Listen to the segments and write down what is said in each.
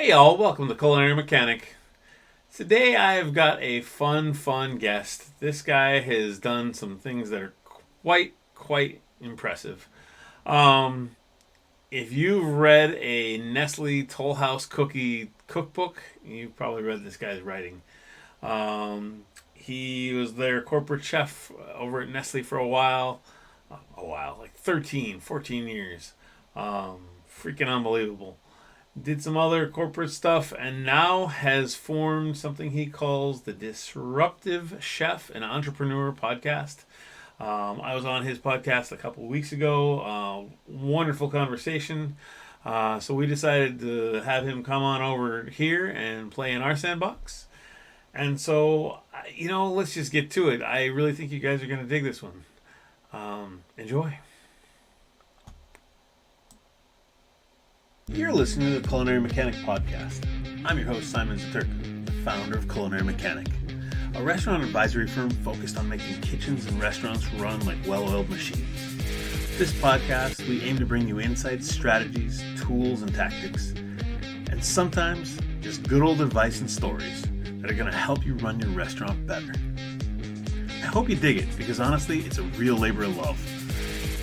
Hey y'all, welcome to Culinary Mechanic. Today I've got a fun guest. This guy has done some things that are quite impressive. Um, if you've read a Nestle Toll House cookie cookbook, you've probably read this guy's writing. He was their corporate chef over at Nestle for like 13, 14 years. Freaking unbelievable. Did some other corporate stuff, and now has formed something he calls the Disruptive Chef, an entrepreneur podcast. I was on his podcast a couple of weeks ago. Wonderful conversation. So we decided to have him come on over here and play in our sandbox. And so, let's just get to it. I really think you guys are going to dig this one. Enjoy. You're listening to the Culinary Mechanic podcast. I'm your host, Simon Zatyrka, the founder of Culinary Mechanic, a restaurant advisory firm focused on making kitchens and restaurants run like well-oiled machines. This podcast, we aim to bring you insights, strategies, tools, and tactics, and sometimes just good old advice and stories that are going to help you run your restaurant better. I hope you dig it, because honestly, it's a real labor of love.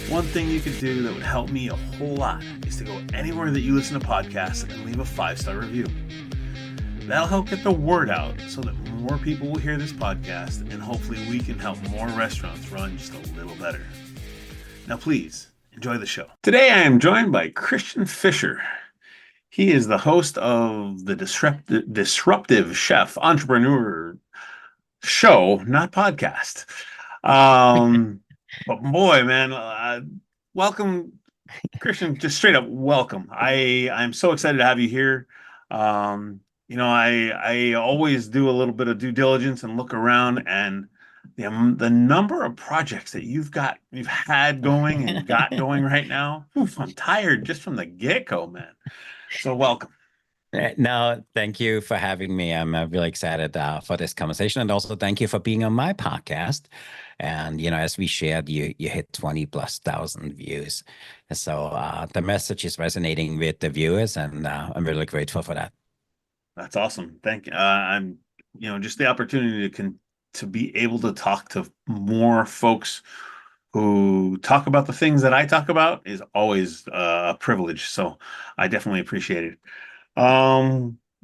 One thing you could do that would help me a whole lot is to go anywhere that you listen to podcasts and leave a 5-star review. That'll help get the word out so that more people will hear this podcast, and hopefully we can help more restaurants run just a little better. Now please, enjoy the show. Today I am joined by Christian Fischer. He is the host of the Disruptive Chef entrepreneur show, not podcast. But boy, man, welcome, Christian. Just straight up welcome. I'm so excited to have you here. I always do a little bit of due diligence and look around, and the number of projects that you've had going and got going right now. Oof, I'm tired just from the get-go, man. So welcome. No, thank you for having me. I'm really excited for this conversation, and also thank you for being on my podcast. And as we shared, you hit 20,000+ views, so the message is resonating with the viewers, and I'm really grateful for that. That's awesome. Thank you. I'm just the opportunity to be able to talk to more folks who talk about the things that I talk about is always a privilege. So I definitely appreciate it.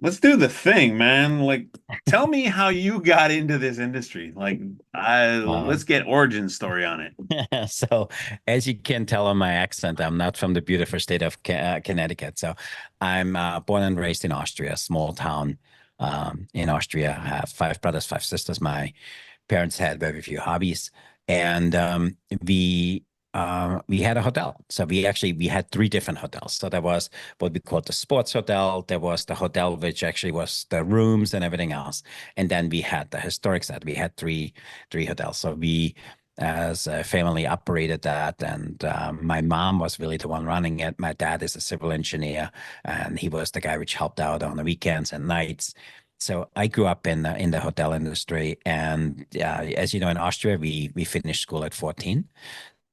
Let's do the thing, man. Like, tell me how you got into this industry. Let's get origin story on it. So, as you can tell on my accent, I'm not from the beautiful state of Connecticut. So, I'm born and raised in Austria, a small town in Austria. I have 5 brothers, 5 sisters. My parents had very few hobbies, and we had a hotel. So we had 3 different hotels. So there was what we called the sports hotel. There was the hotel, which actually was the rooms and everything else. And then we had the historic side. We had three hotels. So we, as a family, operated that. And my mom was really the one running it. My dad is a civil engineer, and he was the guy which helped out on the weekends and nights. So I grew up in the hotel industry, and as you know, in Austria, we finished school at 14.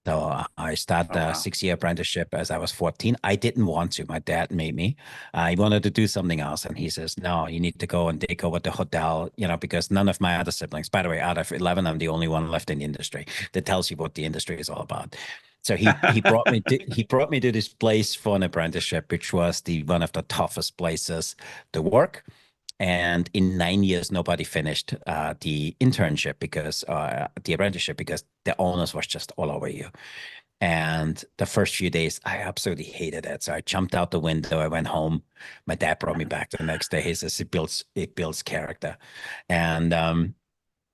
So I started a 6-year apprenticeship as I was 14. I didn't want to. My dad made me. I wanted to do something else. And he says, no, you need to go and take over the hotel, because none of my other siblings, by the way, out of 11, I'm the only one left in the industry. That tells you what the industry is all about. So he brought me to this place for an apprenticeship, which was one of the toughest places to work. And in 9 years, nobody finished the internship the apprenticeship, because the owners was just all over you. And the first few days, I absolutely hated it. So I jumped out the window. I went home. My dad brought me back the next day. He says it builds character. And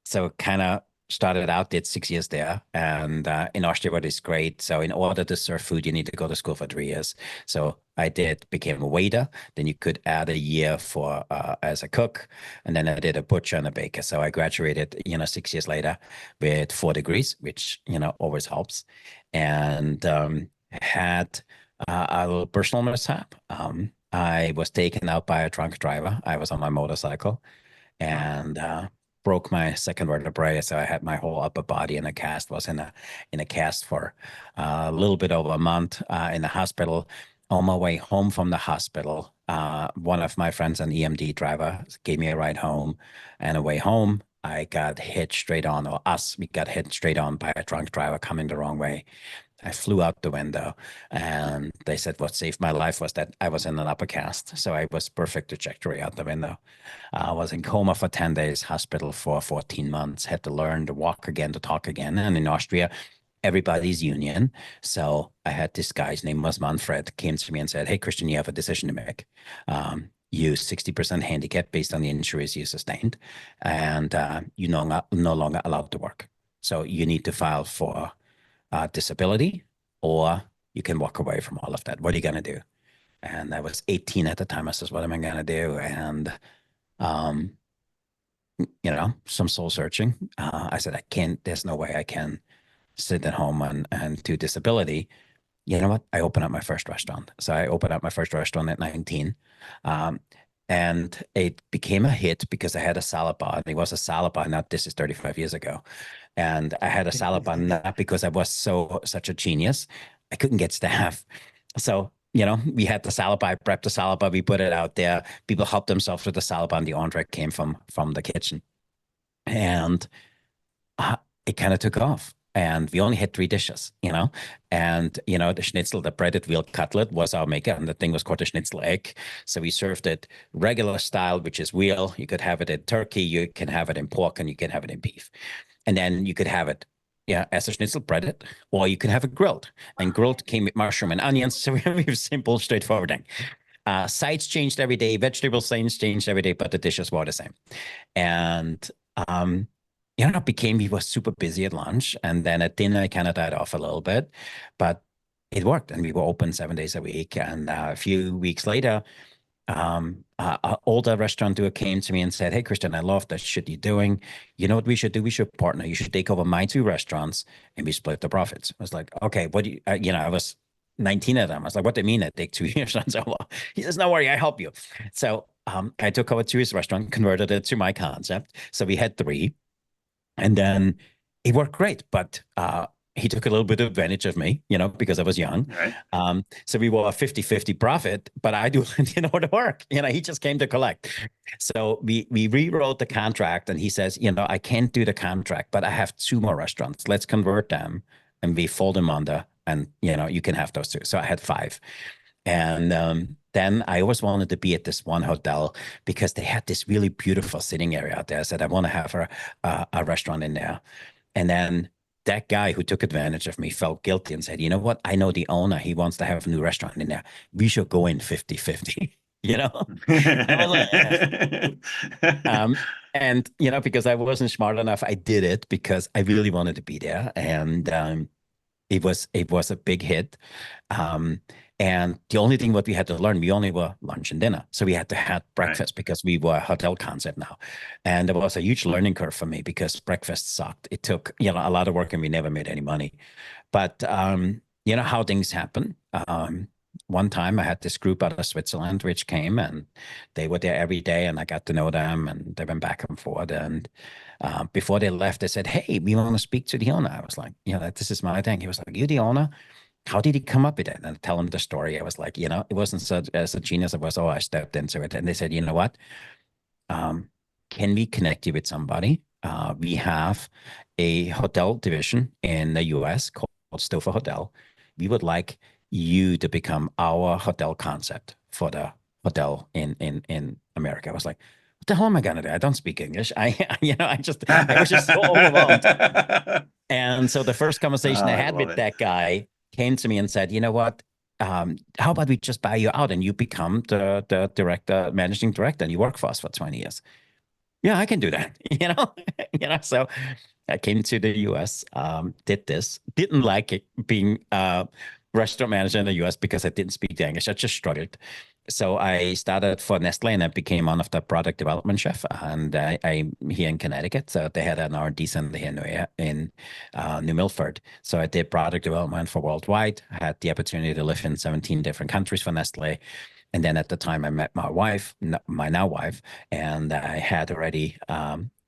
so kind of started out, did 6 years there. And in Austria, what is great. So in order to serve food, you need to go to school for 3 years. So I became a waiter. Then you could add a year for as a cook. And then I did a butcher and a baker. So I graduated, 6 years later with 4 degrees, which, always helps. And had a little personal mishap. I was taken out by a drunk driver. I was on my motorcycle, and broke my second vertebrae, so I had my whole upper body in a cast. Was in a cast for a little bit over a month in the hospital. On my way home from the hospital, One of my friends, an EMD driver, gave me a ride home. And away home, I got hit straight on, or us, we got hit straight on by a drunk driver coming the wrong way. I flew out the window, and they said what saved my life was that I was in an upper cast. So I was perfect trajectory out the window. I was in coma for 10 days, hospital for 14 months, had to learn to walk again, to talk again. And in Austria, everybody's union. So I had this guy's name was Manfred, came to me and said, "Hey, Christian, you have a decision to make. You 60% handicap based on the injuries you sustained, and you no longer allowed to work. So you need to file for disability, or you can walk away from all of that. What are you going to do?" And I was 18 at the time. I says, "What am I going to do?" And, some soul searching. I said, "I can't, there's no way I can sit at home and do disability." You know what? I opened up my first restaurant. So I opened up my first restaurant at 19. And it became a hit because I had a salad bar. And it was a salad bar. Now, this is 35 years ago. And I had a salad bar not because I was such a genius. I couldn't get staff. So, we had the salad bar, I prepped the salad bar, we put it out there. People helped themselves with the salad bar, and the entree came from the kitchen. And it kind of took off. And we only had 3 dishes, and, the schnitzel, the breaded veal cutlet was our maker, and the thing was called a schnitzel egg. So we served it regular style, which is veal. You could have it in turkey, you can have it in pork, and you can have it in beef. And then you could have it, as a schnitzel breaded, or you can have it grilled. And grilled came with mushroom and onions. So we have simple, straightforward thing. Sides changed every day, vegetable sides changed every day, but the dishes were the same. And, it became, we were super busy at lunch, and then at dinner, I kind of died off a little bit, but it worked, and we were open 7 days a week. And a few weeks later, an older restaurateur came to me and said, "Hey, Christian, I love that shit you're doing. You know what we should do? We should partner. You should take over my 2 restaurants, and we split the profits." I was like, "Okay, what do you, I was 19 of them. I was like, "What do you mean I take 2 restaurants over?" He says, "No worry, I help you." So I took over 2 his restaurant, converted it to my concept. So we had 3. And then it worked great, but he took a little bit of advantage of me, because I was young. Right. So we were a 50-50 profit, but I do, the work. He just came to collect. So we rewrote the contract, and he says, "I can't do the contract, but I have 2 more restaurants. Let's convert them, and we fold them under, and, you can have those 2. So I had 5. And then I always wanted to be at this one hotel because they had this really beautiful sitting area out there. I said, I want to have a restaurant in there. And then that guy who took advantage of me felt guilty and said, "You know what? I know the owner. He wants to have a new restaurant in there. We should go in 50-50." I was like, and, because I wasn't smart enough, I did it because I really wanted to be there. And it was a big hit. And the only thing what we had to learn, we only were lunch and dinner. So we had to have breakfast because we were a hotel concept now. And it was a huge learning curve for me because breakfast sucked. It took, a lot of work, and we never made any money. But, how things happen. One time I had this group out of Switzerland, which came, and they were there every day, and I got to know them, and they went back and forth. And before they left, they said, "Hey, we want to speak to the owner." I was like, "This is my thing." He was like, "You the owner? How did he come up with it?" And I tell him the story. I was like, it wasn't such as a genius. It was, I stepped into it. And they said, "You know what? Can we connect you with somebody? We have a hotel division in the US called Stouffer Hotel. We would like you to become our hotel concept for the hotel in America." I was like, "What the hell am I going to do? I don't speak English." I was just so overwhelmed. And so the first conversation I had with that guy came to me and said, "You know what? How about we just buy you out and you become the managing director, and you work for us for 20 years. Yeah, I can do that. So I came to the US, did this, didn't like it being a restaurant manager in the US because I didn't speak the English. I just struggled. So I started for Nestle, and I became one of the product development chef. And I'm here in Connecticut. So they had an R&D center here in New Milford. So I did product development for worldwide. I had the opportunity to live in 17 different countries for Nestle. And then at the time I met my wife, my now wife, and I had already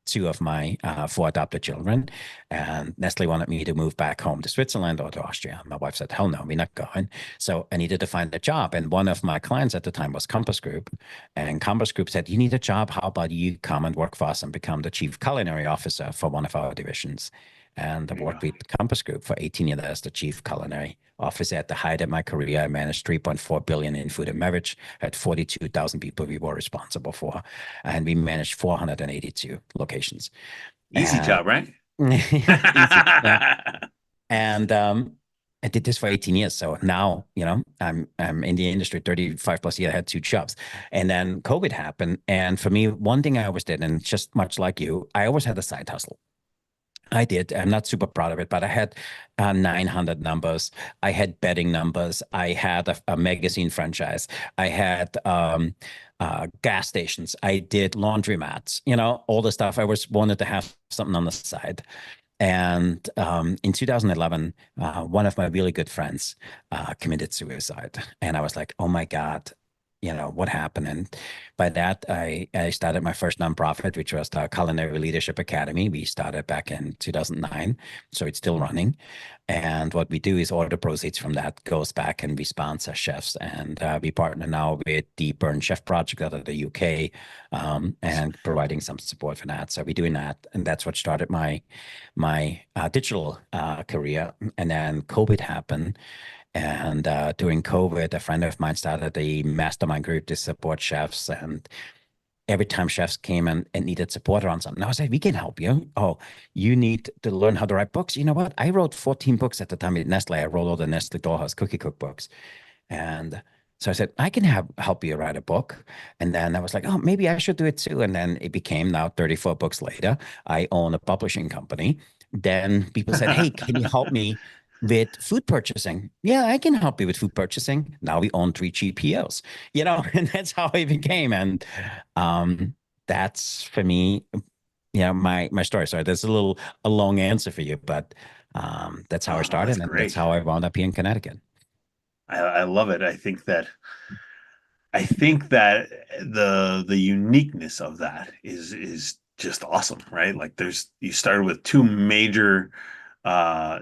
two of my four adopted children. And Nestle wanted me to move back home to Switzerland or to Austria. My wife said, hell no, we're not going. So I needed to find a job. And one of my clients at the time was Compass Group. And Compass Group said, you need a job. How about you come and work for us and become the chief culinary officer for one of our divisions? And I There you worked go. with Compass Group for 18 years as the chief culinary officer. At the height of my career, I managed 3.4 billion in food and beverage, had 42,000 people we were responsible for, and we managed 482 locations. Easy job, right? Easy, yeah. And I did this for 18 years. So now, I'm in the industry 35 plus years. I had two jobs. And then COVID happened. And for me, one thing I always did, and just much like you, I always had a side hustle. I did. I'm not super proud of it, but I had 900 numbers. I had betting numbers. I had a magazine franchise. I had gas stations. I did laundromats, all the stuff. I was wanted to have something on the side. And in 2011, one of my really good friends committed suicide. And I was like, oh my God, what happened? And by that, I started my first nonprofit, which was the Culinary Leadership Academy. We started back in 2009, so it's still running. And what we do is all the proceeds from that goes back and we sponsor chefs. And we partner now with the Burn Chef Project out of the UK and providing some support for that. So we're doing that. And that's what started my digital career. And then COVID happened. And during COVID, a friend of mine started a mastermind group to support chefs. And every time chefs came and needed support around something, I was like, we can help you. Oh, you need to learn how to write books. You know what? I wrote 14 books at the time at Nestle. I wrote all the Nestle Dollhouse cookie cookbooks. And so I said, I can help you write a book. And then I was like, oh, maybe I should do it too. And then it became now 34 books later. I own a publishing company. Then people said, hey, can you help me with food purchasing? Yeah, I can help you with food purchasing. Now we own 3 GPOs, and that's how it became. And that's for me, my story. Sorry, there's a long answer for you, but that's how I Oh, no, that's started, and that's great. how I wound up here in Connecticut. I love it. I think that the uniqueness of that is just awesome, right? Like you started with two major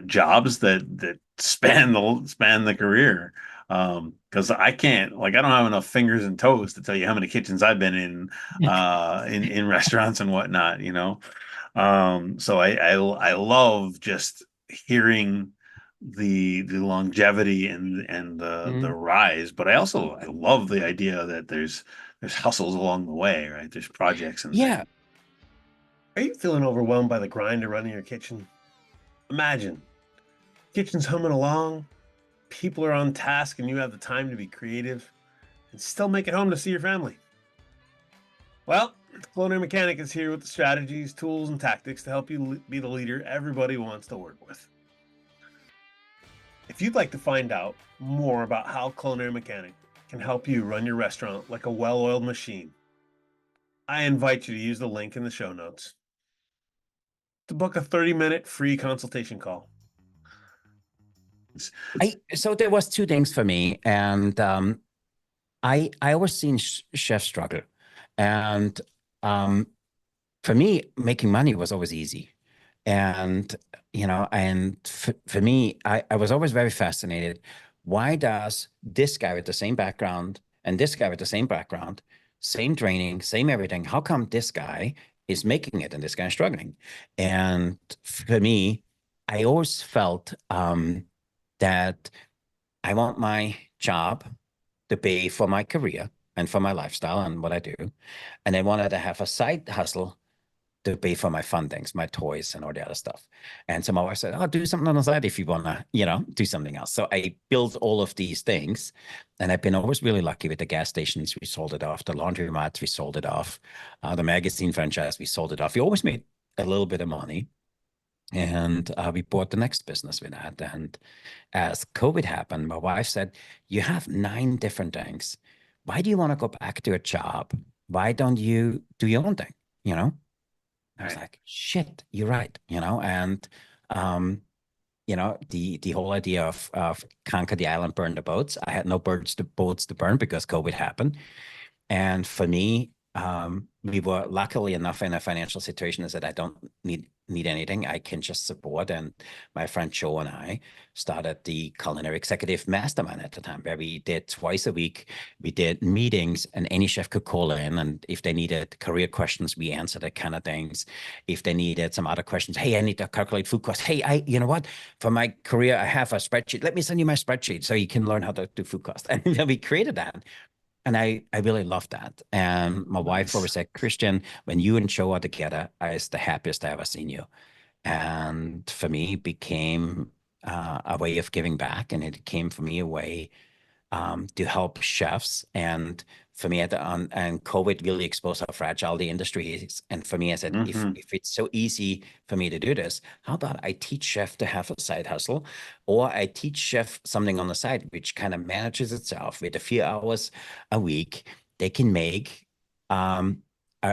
jobs that span the career. Because I don't have enough fingers and toes to tell you how many kitchens I've been in restaurants and whatnot. So I love just hearing the longevity and the Mm. rise, but I love the idea that there's hustles along the way, right? There's projects and things. Yeah. Are you feeling overwhelmed by the grind of running your kitchen? Imagine, kitchen's humming along, people are on task, and you have the time to be creative and still make it home to see your family. Well, the Culinary Mechanic is here with the strategies, tools, and tactics to help you be the leader everybody wants to work with. If you'd like to find out more about how Culinary Mechanic can help you run your restaurant like a well-oiled machine, I invite you to use the link in the show notes to book a 30-minute free consultation call. So there was two things for me, and I always seen chefs struggle, and for me, making money was always easy. And, for me, I was always very fascinated. Why does this guy with the same background and this guy with the same background, same training, same everything, how come this guy is making it and this guy is struggling? And for me, I always felt that I want my job to pay for my career and for my lifestyle and what I do. And I wanted to have a side hustle to pay for my fun things, my toys and all the other stuff. And so my wife said, oh, do something on the side if you want to, do something else. So I built all of these things. And I've been always really lucky with the gas stations. We sold it off. The laundromats, we sold it off. The magazine franchise, we sold it off. We always made a little bit of money. And we bought the next business with that. And as COVID happened, my wife said, you have 9 different things. Why do you want to go back to a job? Why don't you do your own thing? I was like, shit, you're right. And the whole idea of conquer the island, burn the boats. I had no boats to burn because COVID happened. And for me, we were luckily enough in a financial situation is that I don't need anything. I can just support. And my friend Joe and I started the Culinary Executive Mastermind at the time, where we did twice a week. We did meetings, and any chef could call in. And if they needed career questions, we answered that kind of things. If they needed some other questions, hey, I need to calculate food costs. Hey, you know what? For my career, I have a spreadsheet. Let me send you my spreadsheet so you can learn how to do food costs. And then we created that. And I really love that. And my wife always said, Christian, when you and Joe are together, it's the happiest I ever seen you. And for me, it became a way of giving back. And it came for me a way to help chefs. And for me, and COVID really exposed how fragile the industry is. And for me, I said, if it's so easy for me to do this, how about I teach chef to have a side hustle, or I teach chef something on the side, which kind of manages itself with a few hours a week. They can make not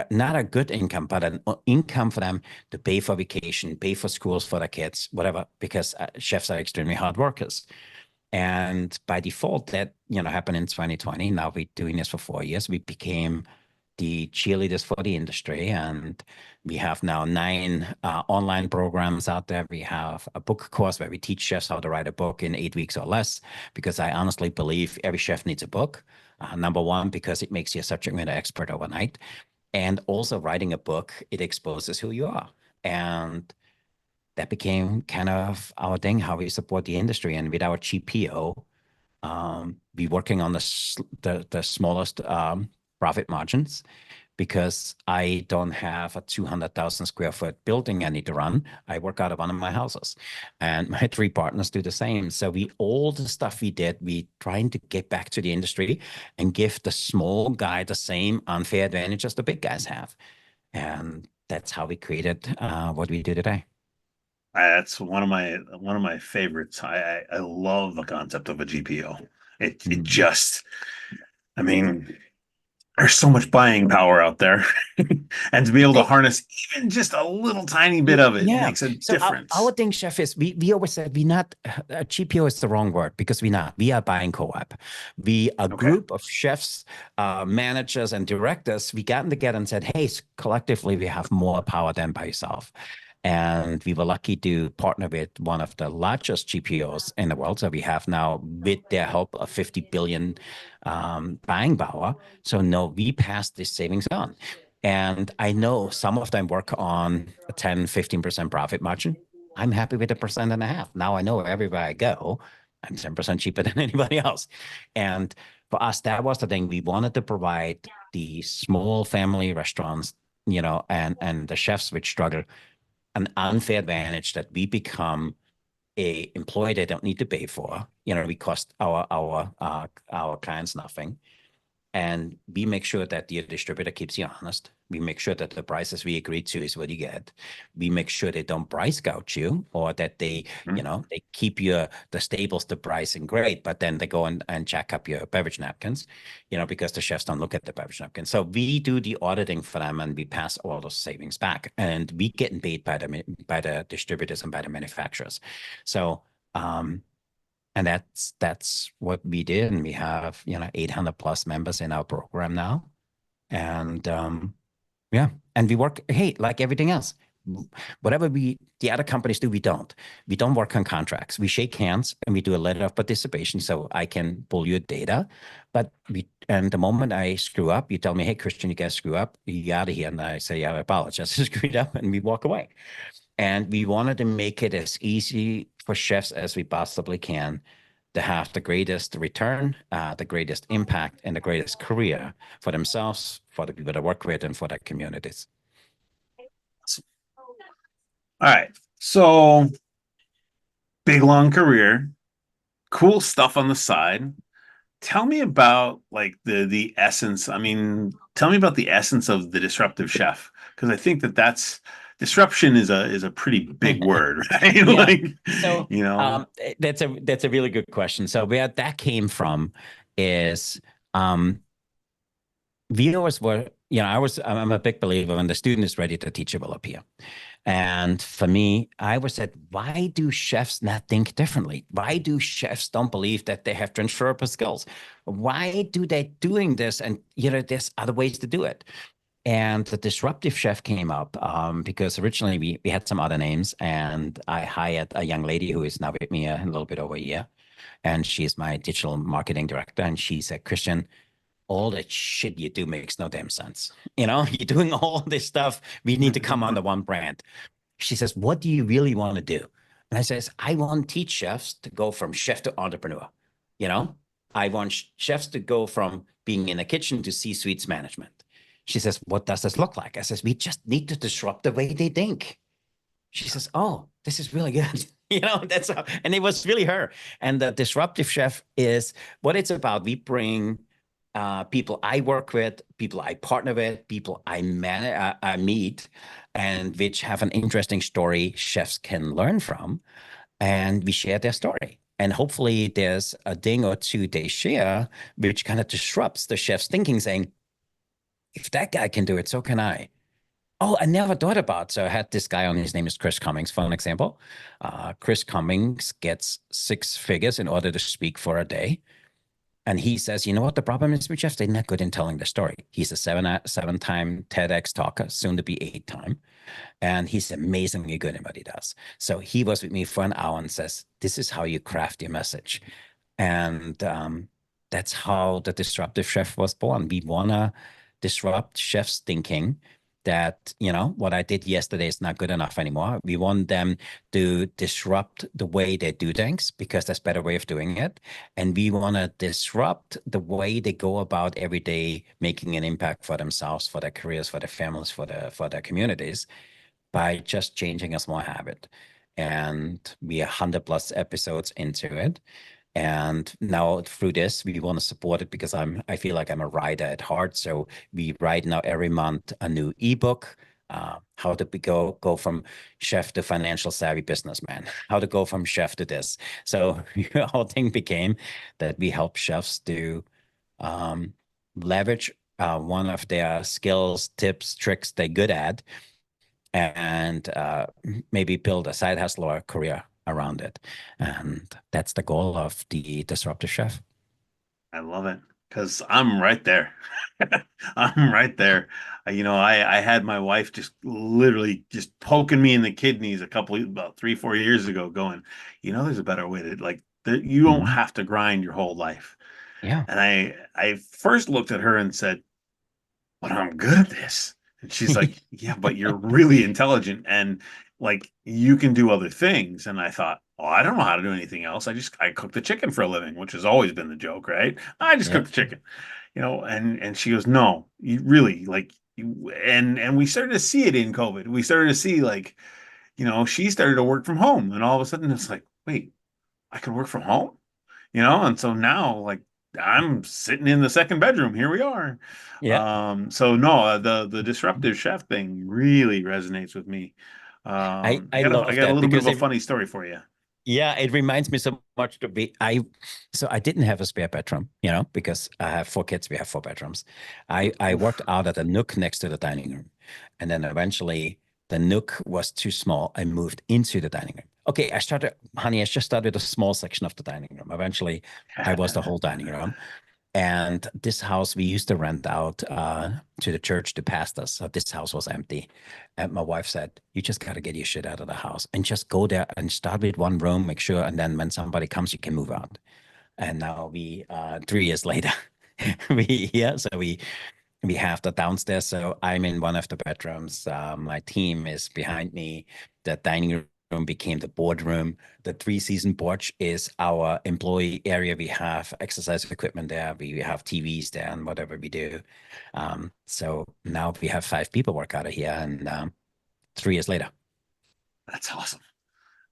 a good income, but an income for them to pay for vacation, pay for schools for their kids, whatever, because chefs are extremely hard workers. And by default, that happened in 2020. Now we're doing this for 4 years. We became the cheerleaders for the industry, and we have now 9 online programs out there. We have a book course where we teach chefs how to write a book in 8 weeks or less, because I honestly believe every chef needs a book. Number one, because it makes you a subject matter expert overnight, and also writing a book, it exposes who you are. And that became kind of our thing, how we support the industry. And with our GPO, we working on the smallest profit margins, because I don't have a 200,000 square foot building I need to run. I work out of one of my houses, and my 3 partners do the same. So all the stuff we did, we trying to get back to the industry and give the small guy the same unfair advantages the big guys have. And that's how we created what we do today. That's one of my favorites. I love the concept of a GPO. It just, I mean, there's so much buying power out there, and to be able to harness even just a little tiny bit of it makes a difference. Our thing, chef, is we always said we not a GPO is the wrong word, because we are buying co-op. We a group of chefs, managers, and directors. We got together and said, hey, collectively we have more power than by yourself. And we were lucky to partner with one of the largest GPOs in the world. So we have now, with their help, a 50 billion buying power. So no, we passed this savings on. And I know some of them work on a 10, 15% profit margin. I'm happy with 1.5%. Now I know everywhere I go, I'm 10% cheaper than anybody else. And for us, that was the thing. We wanted to provide the small family restaurants, and the chefs which struggle, an unfair advantage that we become a employee they don't need to pay for. We cost our clients nothing. And we make sure that the distributor keeps you honest. We make sure that the prices we agreed to is what you get. We make sure they don't price gouge you, or that they, they keep the staples, the pricing great, but then they go and jack up your beverage napkins, because the chefs don't look at the beverage napkins. So we do the auditing for them, and we pass all those savings back, and we get paid by the distributors and by the manufacturers. So, and that's what we did. And we have, 800 plus members in our program now. And and we work, hey, like everything else, whatever the other companies do, we don't work on contracts. We shake hands and we do a letter of participation, so I can pull your data. But and the moment I screw up, you tell me, hey, Christian, you guys screw up, you out of here. And I say, yeah, I apologize, I screwed up, and we walk away. And we wanted to make it as easy for chefs as we possibly can to have the greatest return, the greatest impact, and the greatest career for themselves, for the people they work with, and for their communities. All right. So big, long career, cool stuff on the side. Tell me about like the essence. I mean, tell me about the essence of the disruptive chef, because I think that's disruption is a pretty big word, right? So, that's a really good question. So where that came from is, we always were I'm a big believer when the student is ready, the teacher will appear. And for me, I was said, why do chefs not think differently? Why do chefs don't believe that they have transferable skills? Why do they doing this? And there's other ways to do it. And the disruptive chef came up because originally we had some other names, and I hired a young lady who is now with me a little bit over a year, and she's my digital marketing director. And she said, Christian, all that shit you do makes no damn sense. You're doing all this stuff. We need to come under one brand. She says, what do you really want to do? And I says, I want to teach chefs to go from chef to entrepreneur. I want chefs to go from being in the kitchen to C-suites management. She says, what does this look like? I says, we just need to disrupt the way they think. She says, oh, this is really good. That's how, and it was really her. And the disruptive chef is what it's about. We bring people I work with, people I partner with, people I meet, and which have an interesting story chefs can learn from, and we share their story. And hopefully there's a thing or two they share which kind of disrupts the chef's thinking, saying, if that guy can do it, so can I. Oh, I never thought about. So I had this guy on, his name is Chris Cummings, for an example. Chris Cummings gets 6 figures in order to speak for a day. And he says, you know what the problem is with chefs? They're not good in telling the story. He's a seven-time TEDx talker, soon to be 8-time. And he's amazingly good in what he does. So he was with me for an hour and says, this is how you craft your message. And that's how the Disruptive Chef was born. We want to disrupt chefs' thinking that, what I did yesterday is not good enough anymore. We want them to disrupt the way they do things because there's a better way of doing it. And we want to disrupt the way they go about every day, making an impact for themselves, for their careers, for their families, for their communities, by just changing a small habit. And we are 100+ episodes into it. And now through this, we want to support it because I feel like I'm a writer at heart. So we write now every month a new ebook, how to go from chef to financial savvy businessman, how to go from chef to this. So the whole thing became that we help chefs to leverage one of their skills, tips, tricks they're good at, and maybe build a side hustle or a career around it. And that's the goal of the Disruptive Chef. I love it because I'm right there. I'm right there. I had my wife just literally just poking me in the kidneys about 3-4 years ago, going, there's a better way to you don't have to grind your whole life. Yeah. And I first looked at her and said, but I'm good at this. And she's like, yeah, but you're really intelligent and you can do other things. And I thought, oh, I don't know how to do anything else. I cook the chicken for a living, which has always been the joke, right? I just cook the chicken, and she goes, no, you really and we started to see it in COVID. We started to see she started to work from home, and all of a sudden it's like, wait, I can work from home, and so now I'm sitting in the second bedroom. Here we are. Yeah. So no, the disruptive chef thing really resonates with me. I I got love a that little bit because of a funny story for you. yeah, it reminds me so much to be so I didn't have a spare bedroom, because I have 4 kids, we have 4 bedrooms. I worked out at a nook next to the dining room. And then eventually the nook was too small. I moved into the dining room. Okay, I just started a small section of the dining room. Eventually I was the whole dining room. And this house we used to rent out to the church to pastors. So this house was empty. And my wife said, you just got to get your shit out of the house and just go there and start with one room, make sure. And then when somebody comes, you can move out. And now 3 years later, we have the downstairs. So I'm in one of the bedrooms. My team is behind me. The dining room became the boardroom. The 3-season porch is our employee area. We have exercise equipment there. We have TVs there and whatever we do. So now we have 5 people work out of here, and 3 years later. That's awesome.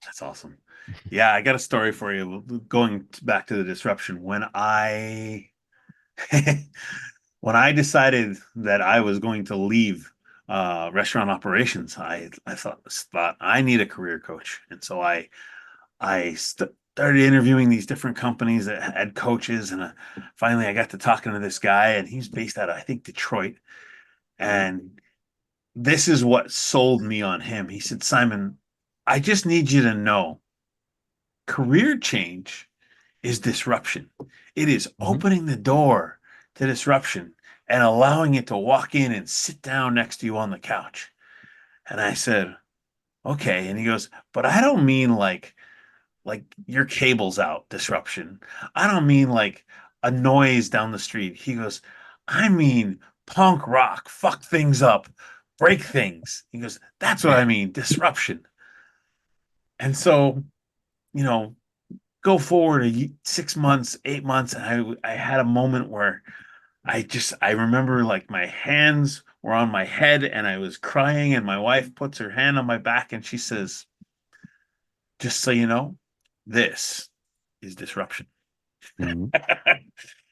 That's awesome. Yeah, I got a story for you. Going back to the disruption, when I when I decided that I was going to leave restaurant operations, I thought I need a career coach, and so I started interviewing these different companies that had coaches, and finally I got to talking to this guy, and he's based out of, I think, Detroit. And this is what sold me on him. He said, Simon, I just need you to know career change is disruption. It is Mm-hmm. opening the door to disruption and allowing it to walk in and sit down next to you on the couch. And I said, okay. And he goes, but I don't mean like your cable's out disruption. I don't mean like a noise down the street. He goes, I mean punk rock, fuck things up, break things. He goes, that's what I mean, disruption. And so, you know, go forward 6 months, 8 months, and I had a moment where I remember like my hands were on my head and I was crying, and my wife puts her hand on my back and she says, just so you know, this is disruption. Mm-hmm.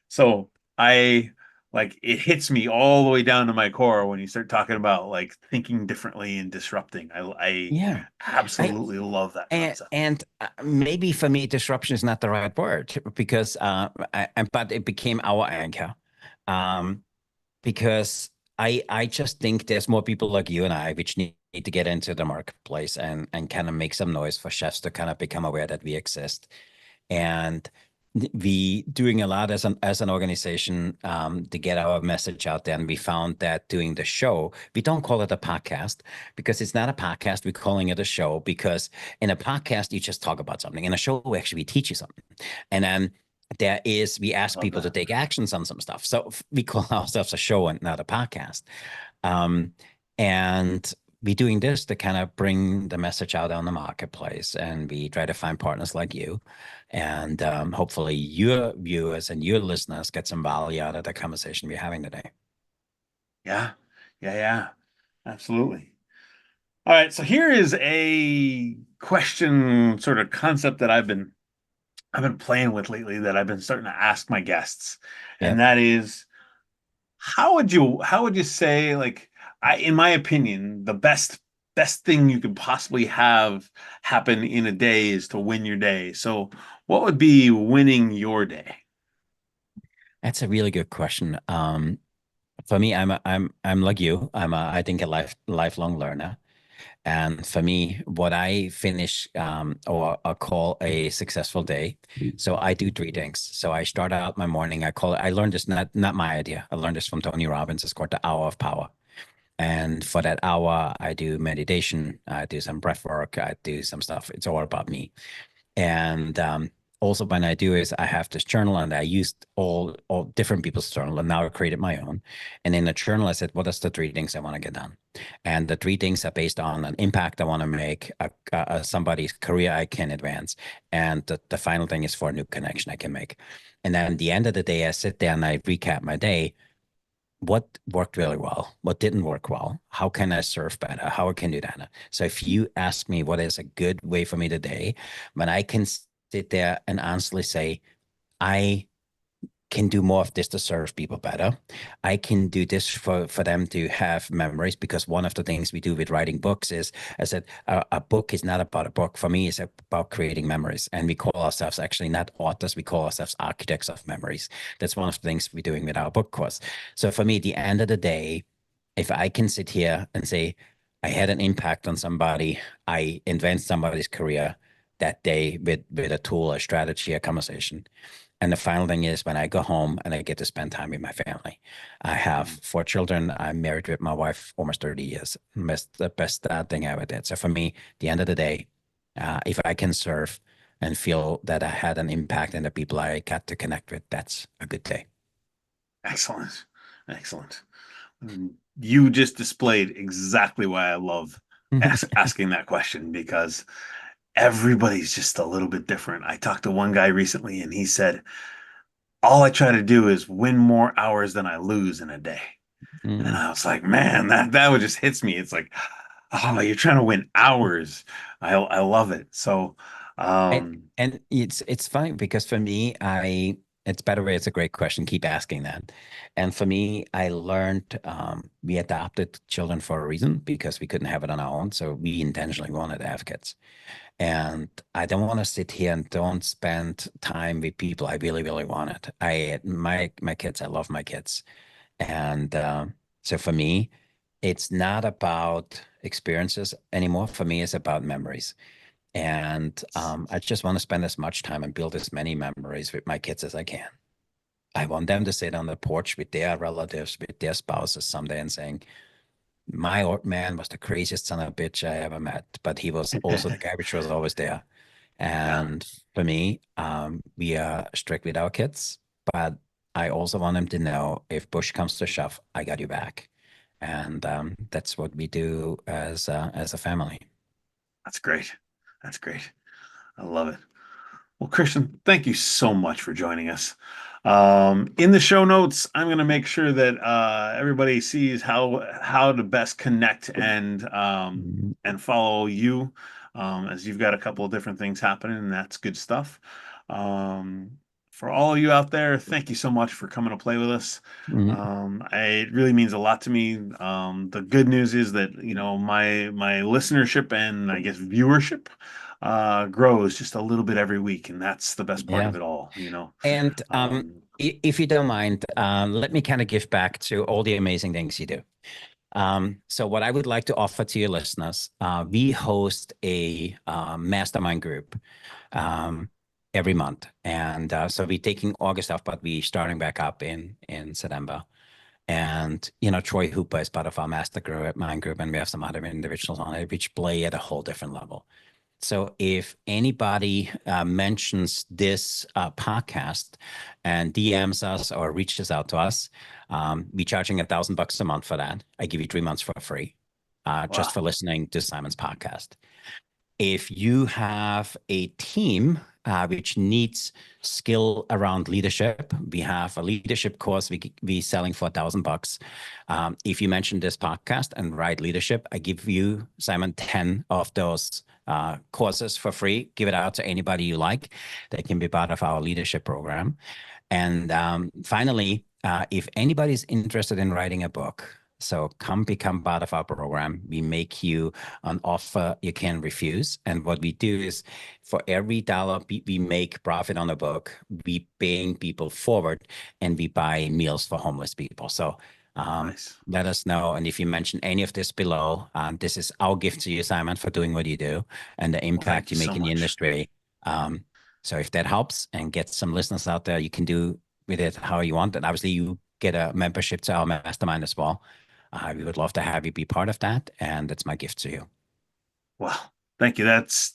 So I like it hits me all the way down to my core when you start talking about like thinking differently and disrupting. I Yeah. I absolutely love that concept. and maybe for me, disruption is not the right word because but it became our anchor. Um, because I just think there's more people like you and I which need to get into the marketplace and kind of make some noise for chefs to kind of become aware that we exist. And we doing a lot as an organization to get our message out there. And we found that doing the show, we don't call it a podcast because it's not a podcast. We're calling it a show because in a podcast you just talk about something. In a show, actually we teach you something. And then we ask Love people to that. take actions on some stuff. So we call ourselves a show and not a podcast. Um, and we're doing this to kind of bring the message out on the marketplace, and we try to find partners like you, and hopefully your viewers and your listeners get some value out of the conversation we're having today. Yeah. Yeah. Absolutely. All right. So here is a question sort of concept that I've been playing with lately that I've been starting to ask my guests. Yeah, And that is, how would you say, like, in my opinion, the best thing you could possibly have happen in a day is to win your day. So what would be winning your day? that's a really good question. For me, I'm like you. I think a lifelong learner. And for me, what I finish or call a successful day, so I do three things. So I start out my morning. I learned this, not my idea. I learned this from Tony Robbins. It's called the hour of power. And for that hour, I do meditation. I do some breath work. I do some stuff. It's all about me. And also, when I do is I have this journal, and I used all different people's journal, and now I created my own. And in the journal, I said, what is the three things I want to get done? And the three things are based on an impact I want to make, somebody's career I can advance, and the final thing is for a new connection I can make. And then at the end of the day, I sit there and I recap my day. What worked really well? What didn't work well? How can I serve better? How I can do that? So if you ask me what is a good way for me today, when I can sit there and honestly say, I can do more of this to serve people better. I can do this for them to have memories, because one of the things we do with writing books is, I said, a book is not about a book. For me, it's about creating memories. And we call ourselves actually not authors, we call ourselves architects of memories. That's one of the things we're doing with our book course. So for me, at the end of the day, if I can sit here and say, I had an impact on somebody, I advanced somebody's career that day with a tool, a strategy, a conversation. And the final thing is when I go home and I get to spend time with my family. I have 4 children. I'm married with my wife almost 30 years. The best thing I ever did. So for me, the end of the day, if I can serve and feel that I had an impact on the people I got to connect with, that's a good day. Excellent. Excellent. You just displayed exactly why I love asking that question, because everybody's just a little bit different. I talked to one guy recently and he said, all I try to do is win more hours than I lose in a day. And Mm. I was like, man, that would just hits me. It's like, oh, you're trying to win hours. I love it. So, And um, and it's funny because for me, it's by the way, it's a great question. Keep asking that. And for me, I learned we adopted children for a reason because we couldn't have it on our own. So we intentionally wanted to have kids. And I don't want to sit here and don't spend time with people I really, really wanted. My kids, I love my kids. And So for me, it's not about experiences anymore. For me, it's about memories. And I just want to spend as much time and build as many memories with my kids as I can. I want them to sit on the porch with their relatives, with their spouses someday and saying, my old man was the craziest son of a bitch I ever met, but he was also the guy which was always there. Yeah, And for me, we are strict with our kids, but I also want them to know if push comes to shove, I got you back. And that's what we do as a family. That's great. That's great. I love it. Well, Christian, thank you so much for joining us. In the show notes, I'm going to make sure that everybody sees how to best connect Mhm. and follow you, as you've got a couple of different things happening, and that's good stuff. Um, for all of you out there, thank you so much for coming to play with us. Mhm. It really means a lot to me. The good news is that my listenership and I guess viewership grows just a little bit every week, and that's the best part Yeah. of it all. And Um, if you don't mind, let me kind of give back to all the amazing things you do. So what I would like to offer to your listeners, we host a mastermind group every month. And so we're taking August off, but we're starting back up in September. And, Troy Hooper is part of our mastermind group, and we have some other individuals on it, which play at a whole different level. So if anybody mentions this podcast and DMs us or reaches out to us, we're charging $1,000 a month for that. I give you 3 months for free, just wow, for listening to Simon's podcast. If you have a team which needs skill around leadership, we have a leadership course we selling for $1,000. If you mention this podcast and write leadership, I give you, Simon, 10 of those courses for free. Give it out to anybody you like that can be part of our leadership program. And finally, if anybody's interested in writing a book, so come become part of our program. We make you an offer you can refuse. And what we do is for every dollar we make profit on a book, we paying people forward and we buy meals for homeless people. So nice. let us know. And if you mention any of this below, this is our gift to you, Simon, for doing what you do and the Well, thank impact you you so make in the much. industry. So if that helps and gets some listeners out there, you can do with it how you want. And obviously you get a membership to our mastermind as well. We would love to have you be part of that. And that's my gift to you. Well, thank you. That's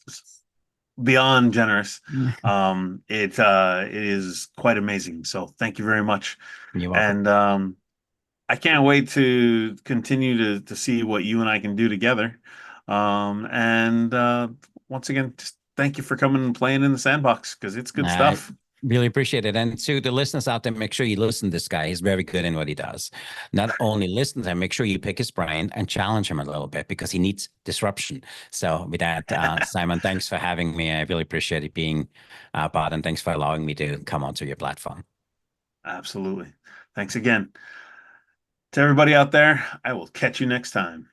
beyond generous. It is quite amazing. So thank you very much. You're welcome. And I can't wait to continue to see what you and I can do together. And once again, just thank you for coming and playing in the sandbox because it's good I stuff. really appreciate it. And to the listeners out there, make sure you listen to this guy. He's very good in what he does. Not only listen to him, make sure you pick his brain and challenge him a little bit because he needs disruption. So with that, Simon, thanks for having me. I really appreciate it being part, and thanks for allowing me to come onto your platform. Absolutely. Thanks again. To everybody out there, I will catch you next time.